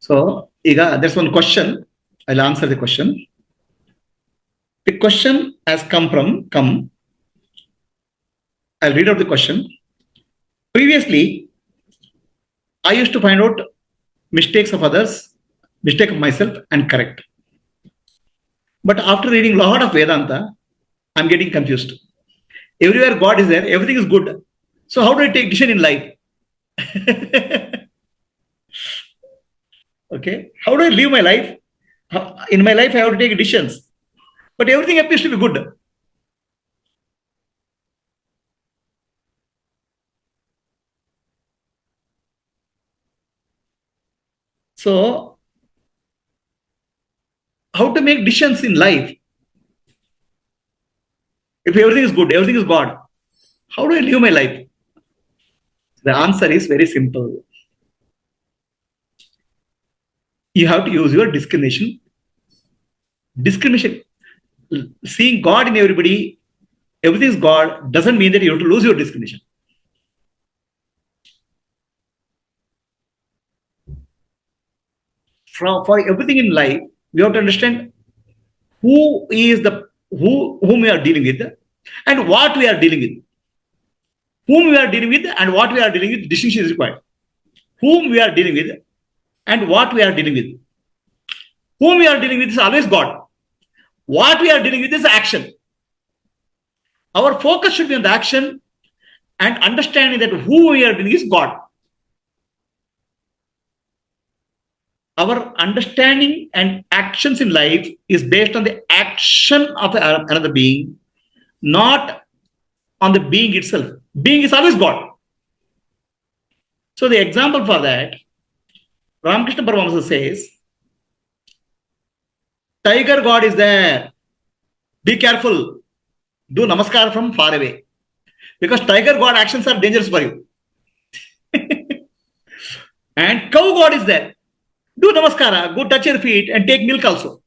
So there's one question. I'll answer the question. The question has come. I'll read out the question. Previously, I used to find out mistakes of others, mistake of myself, and correct. But after reading a lot of Vedanta, I'm getting confused. Everywhere God is there, everything is good. So how do I take decision in life? Okay, how do I live my life? In my life, I have to take decisions, but everything appears to be good. So, how to make decisions in life? If everything is good, everything is God, how do I live my life? The answer is very simple. You have to use your discrimination. Seeing God in everybody, everything is God, doesn't mean that you have to lose your discrimination. For everything in life, we have to understand whom we are dealing with and what we are dealing with. Whom we are dealing with and what we are dealing with, distinction is required. Whom we are dealing with and what we are dealing with. Whom we are dealing with is always God. What we are dealing with is action. Our focus should be on the action and understanding that who we are dealing is God. Our understanding and actions in life is based on the action of another being, not on the being itself. Being is always God. So the example for that, Ramakrishna Paramahamsa says, tiger God is there. Be careful. Do namaskar from far away. Because tiger God actions are dangerous for you. And cow God is there. Do namaskara, go touch your feet and take milk also.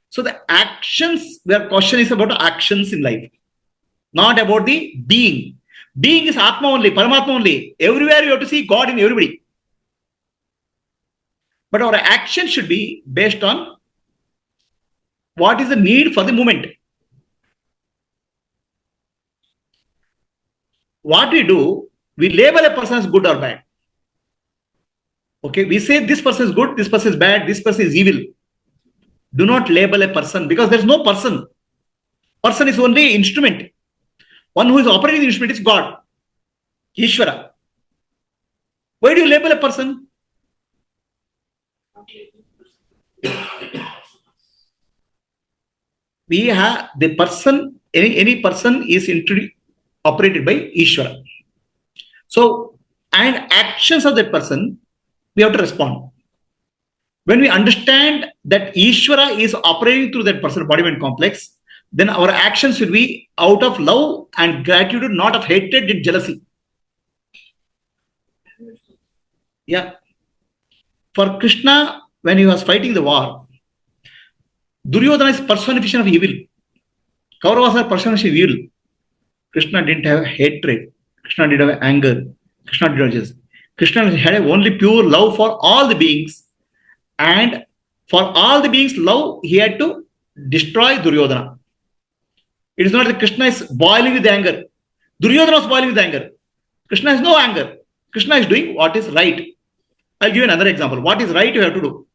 So the actions, their question is about actions in life, not about the being. Being is Atma only, Paramatma only. Everywhere you have to see God in everybody. But our action should be based on what is the need for the moment. What we do, we label a person as good or bad. Okay, we say this person is good, this person is bad, this person is evil. Do not label a person because there is no person. Person is only instrument. One who is operating the instrument is God, Ishvara. Why do you label a person? We have the person, any person is operated by Ishvara. So, and actions of that person, we have to respond. When we understand that Ishvara is operating through that person, body-mind complex, then our actions will be out of love and gratitude, not of hatred and jealousy. Yeah. For Krishna, when he was fighting the war, Duryodhana is personification of evil. Kauravas are personification of evil. Krishna didn't have hatred. Krishna didn't have anger. Krishna didn't have jealousy. Krishna had only pure love for all the beings. And for all the beings' love, he had to destroy Duryodhana. It is not that Krishna is boiling with anger. Duryodhana was boiling with anger. Krishna has no anger. Krishna is doing what is right. I'll give you another example. What is right you have to do.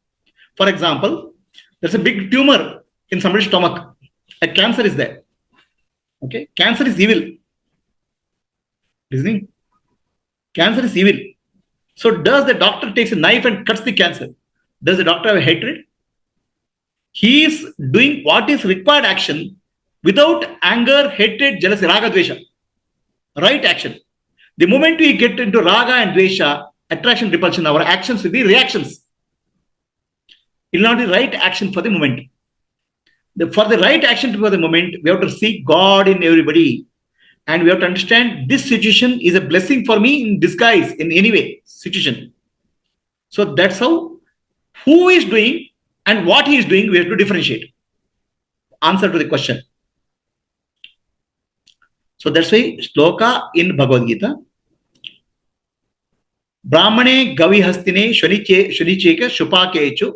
For example, there's a big tumor in somebody's stomach. A cancer is there. Okay, cancer is evil. Listening? Cancer is evil. So does the doctor takes a knife and cuts the cancer? Does the doctor have hatred? He is doing what is required action without anger, hatred, jealousy, raga, dvesha. Right action. The moment we get into raga and dvesha, attraction, repulsion, our actions will be reactions. It will not be right action for the moment. For the right action for the moment, we have to seek God in everybody. And we have to understand this situation is a blessing for me in disguise, in any way, situation. So that's how, who is doing and what he is doing, we have to differentiate. Answer to the question. So that's why Shloka in Bhagavad Gita, Brahmane Gavi Hastine Shunicheka Shupakechu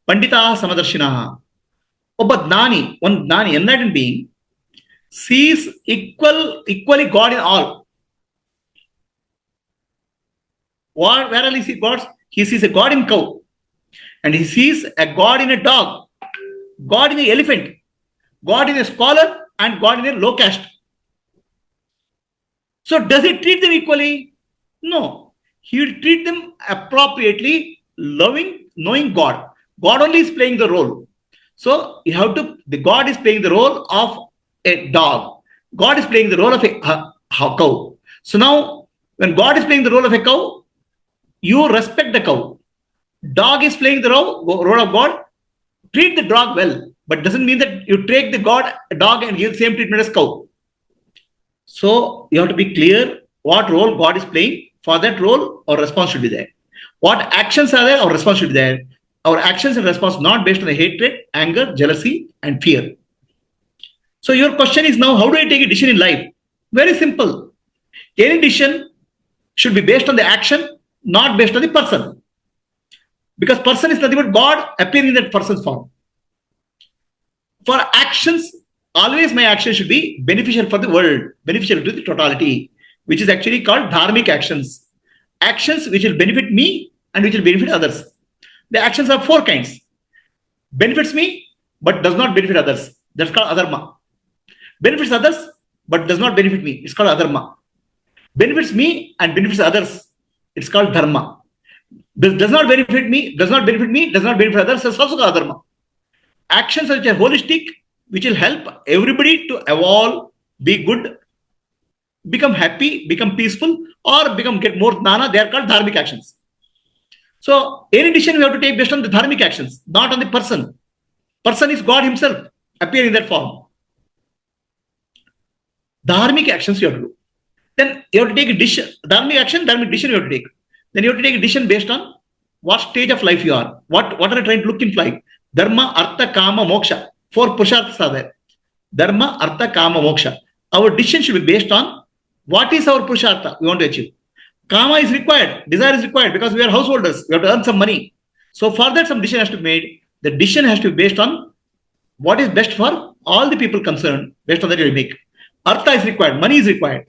Pandita Samadarshinaha. But Nani, one Nani, enlightened being, sees equally God in all. Where will he see gods? He sees a God in cow, and he sees a God in a dog, God in an elephant, God in a scholar, and God in a low caste. So does he treat them equally? No. He will treat them appropriately, loving, knowing God. God only is playing the role. So you have to, the God is playing the role of a dog. God is playing the role of a cow. So now, when God is playing the role of a cow, you respect the cow. Dog is playing the role of God. Treat the dog well, but doesn't mean that you take the dog and give the same treatment as cow. So you have to be clear what role God is playing. For that role, our response should be there. What actions are there, our response should be there. Our actions and response not based on the hatred, anger, jealousy, and fear. So your question is now, how do I take a decision in life? Very simple. Any decision should be based on the action, not based on the person. Because person is nothing but God appearing in that person's form. For actions, always my action should be beneficial for the world, beneficial to the totality, which is actually called dharmic actions. Actions which will benefit me and which will benefit others. The actions are four kinds. Benefits me, but does not benefit others. That's called adharma. Benefits others, but does not benefit me. It's called adharma. Benefits me and benefits others. It's called dharma. Does not benefit me, does not benefit others. It's also called adharma. Actions which are holistic, which will help everybody to evolve, be good, become happy, become peaceful, or get more jnana, they are called dharmic actions. So any decision we have to take based on the dharmic actions, not on the person. Person is God himself, appear in that form. Dharmic actions you have to do. Then you have to take a decision. Dharmic action, dharmic decision you have to take. Then you have to take a decision based on what stage of life you are. What are you trying to look in life? Dharma, Artha, Kama, Moksha. Four Purusharthas are there. Dharma, Artha, Kama, Moksha. Our decision should be based on what is our Purushartha we want to achieve. Kama is required, desire is required because we are householders. We have to earn some money. So for that, some decision has to be made. The decision has to be based on what is best for all the people concerned. Based on that, you will make. Artha is required, money is required.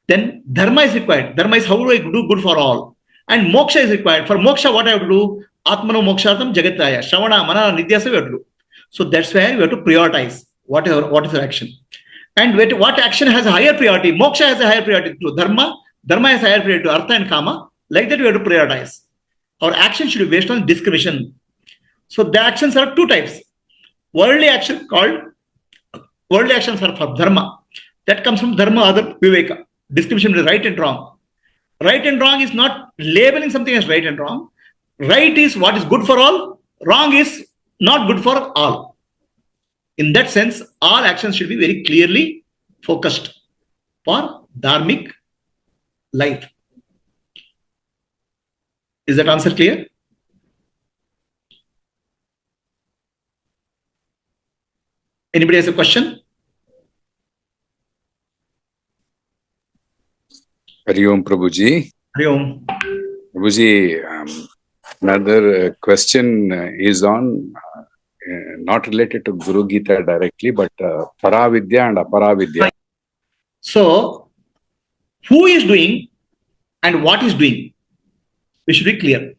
Then Dharma is required. Dharma is how do I do good for all. And Moksha is required. For Moksha, what I have to do? Atmano Mokshartam Jagataya. Shravana, Mana, Nityasa, we have to do. So that's where we have to prioritize what is our action. And what action has a higher priority? Moksha has a higher priority to Dharma. Dharma has a higher priority to Artha and Kama. Like that, we have to prioritize. Our action should be based on discrimination. So the actions are two types. Worldly actions are for Dharma. That comes from Dharma, other Viveka. Discrimination between right and wrong. Right and wrong is not labeling something as right and wrong. Right is what is good for all. Wrong is not good for all. In that sense, all actions should be very clearly focused for dharmic life. Is that answer clear? Anybody has a question? Hari Om Prabhuji. Hari Om. Prabhuji, another question is on not related to Guru Gita directly, but Paravidya and Aparavidya. So, who is doing and what is doing? We should be clear.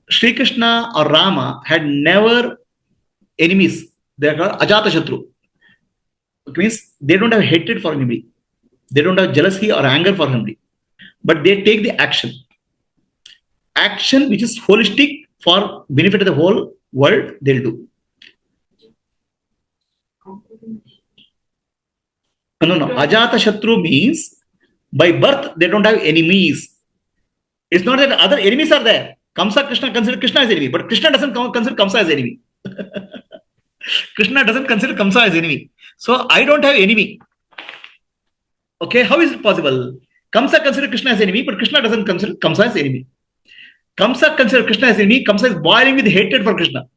Sri Krishna or Rama had never enemies. They are called Ajata Shatru. It means they don't have hatred for anybody. They don't have jealousy or anger for anybody. But they take the action. Action which is holistic for benefit of the whole world, they'll do. No. Ajata Shatru means by birth they don't have enemies. It's not that other enemies are there. Kamsa, Krishna consider Krishna as enemy, but Krishna doesn't consider Kamsa as enemy. Krishna doesn't consider Kamsa as enemy. So I don't have enemy. Okay, how is it possible? Kamsa consider Krishna as enemy, but Krishna doesn't consider Kamsa as enemy. Kamsa consider Krishna as enemy. Kamsa is boiling with hatred for Krishna.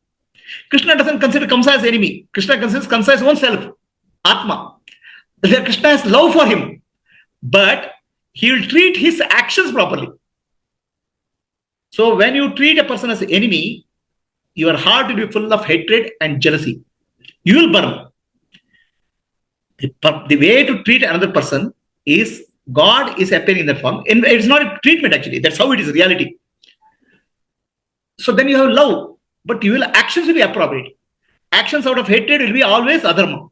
Krishna doesn't consider Kamsa as enemy. Krishna considers Kamsa as own self, Atma. Krishna has love for him. But he will treat his actions properly. So when you treat a person as an enemy, your heart will be full of hatred and jealousy. You will burn. The way to treat another person is God is appearing in that form. And it's not a treatment actually. That's how it is reality. So then you have love, but your actions will be appropriate. Actions out of hatred will be always adharma.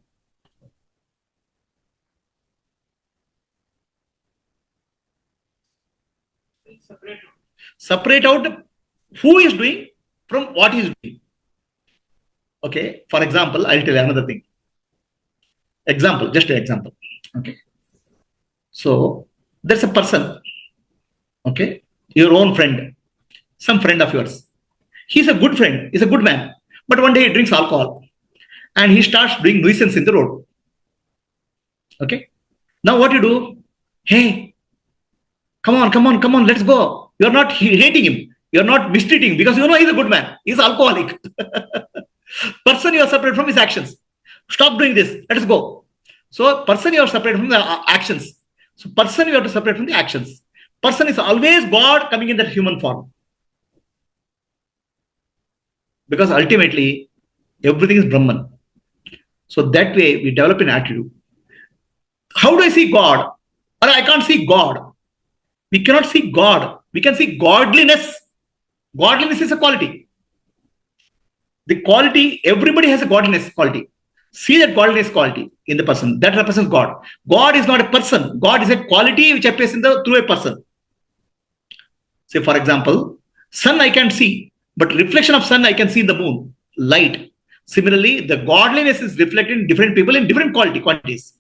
Separate out who is doing from what he is doing. Okay. For example, I'll tell you another thing. Example, just an example. Okay. So there's a person, okay, your own friend, some friend of yours. He's a good friend, he's a good man, but one day he drinks alcohol and he starts doing nuisance in the road. Okay. Now what you do? Hey, come on, let's go. You're not hating him. You're not mistreating him because you know he's a good man. He's alcoholic. Person you are separate from his actions. Stop doing this. Let us go. So person you are separate from the actions. So person you have to separate from the actions. Person is always God coming in that human form. Because ultimately, everything is Brahman. So that way we develop an attitude. How do I see God? Or I can't see God. We cannot see God. We can see godliness. Godliness is a quality. The quality, everybody has a godliness quality. See that godliness quality in the person. That represents God. God is not a person. God is a quality which appears through a person. Say, for example, sun I can see, but reflection of sun I can see in the moon, light. Similarly, the godliness is reflected in different people in different qualities.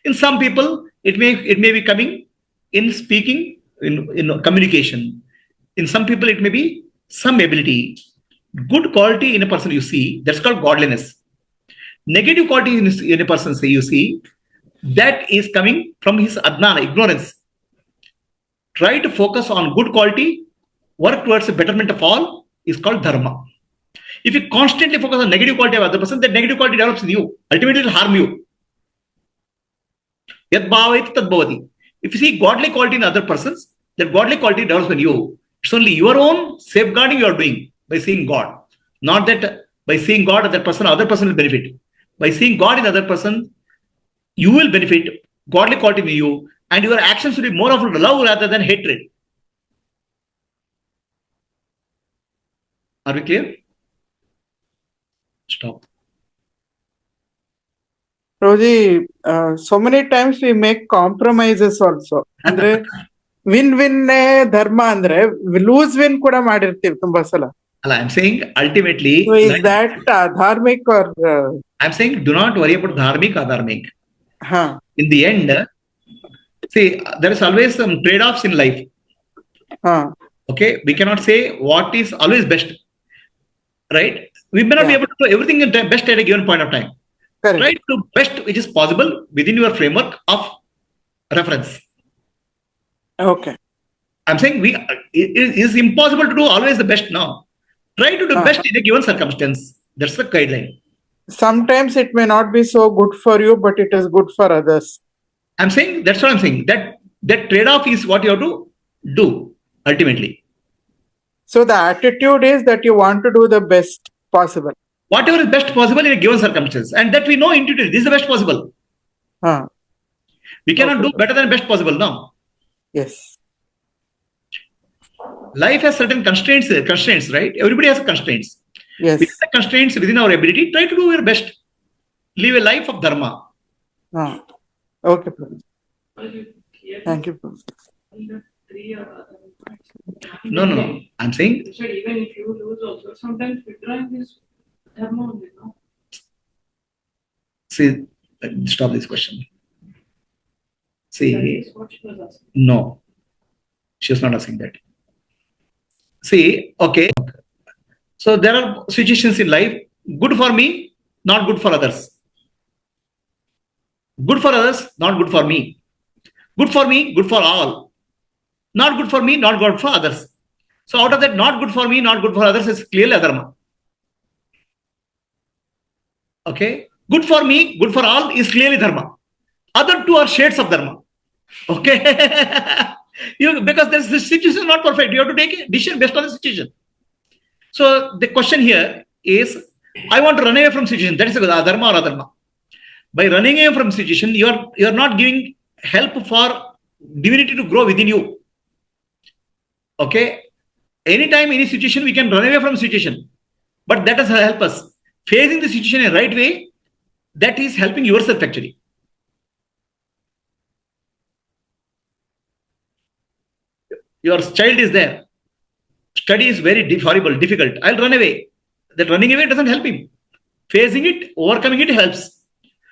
In some people, it may be coming in speaking, in communication. In some people, it may be some ability. Good quality in a person you see, that's called godliness. Negative quality in a person say you see, that is coming from his adnana, ignorance. Try to focus on good quality, work towards the betterment of all, is called dharma. If you constantly focus on negative quality of other person, that negative quality develops in you. Ultimately, it will harm you. Yad bhavati tad bhavati. If you see godly quality in other persons, that godly quality develops in you. It's only your own safeguarding you are doing by seeing God. Not that by seeing God other person will benefit. By seeing God in other person, you will benefit, godly quality in you, and your actions will be more of love rather than hatred. Are we clear? Stop. Prabhuji, so many times we make compromises also. Andre win dharma andre lose win kuda madirtivi tumba sala. I'm saying ultimately. So is that dharmic or? I'm saying do not worry about dharmic or dharmic. Huh. In the end, see, there is always some trade-offs in life. Huh. Okay, we cannot say what is always best. Right? We may not be able to do everything in best at a given point of time. Correct. Try to do best which is possible within your framework of reference. Okay. I'm saying it is impossible to do always the best now. Try to do best in a given circumstance. That's the guideline. Sometimes it may not be so good for you, but it is good for others. I'm saying that's what I'm saying. That trade-off is what you have to do ultimately. So the attitude is that you want to do the best possible. Whatever is best possible in a given circumstance, and that we know intuitively, this is the best possible. We cannot do better than best possible now. Yes. Life has certain constraints, right? Everybody has constraints. Yes. Within the constraints, within our ability, try to do your best. Live a life of dharma. Okay, thank you. No. I'm saying. Even if you lose also, sometimes withdrawing is dharma only, no? See, stop this question. See, That is what she was asking. no, she was not asking that. See, okay. So there are situations in life, good for me, not good for others. Good for others, not good for me. Good for me, good for all. Not good for me, not good for others. So out of that, not good for me, not good for others is clearly adharma. Okay. Good for me, good for all is clearly dharma. Other two are shades of dharma. Okay. Because the situation is not perfect. You have to take a decision based on the situation. So the question here is, I want to run away from situation. That is a dharma or adharma. By running away from situation, you are not giving help for divinity to grow within you. Okay. Anytime, any situation, we can run away from situation. But that does help us. Facing the situation in a right way, that is helping yourself actually. Your child is there. Study is very horrible, difficult. I'll run away. That running away doesn't help him. Facing it, overcoming it helps.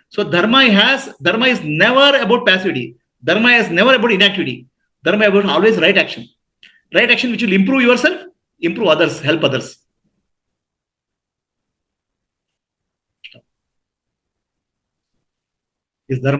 So dharma is never about passivity. Dharma is never about inactivity. Dharma is about always right action. Right action which will improve yourself, improve others, help others. Is dharma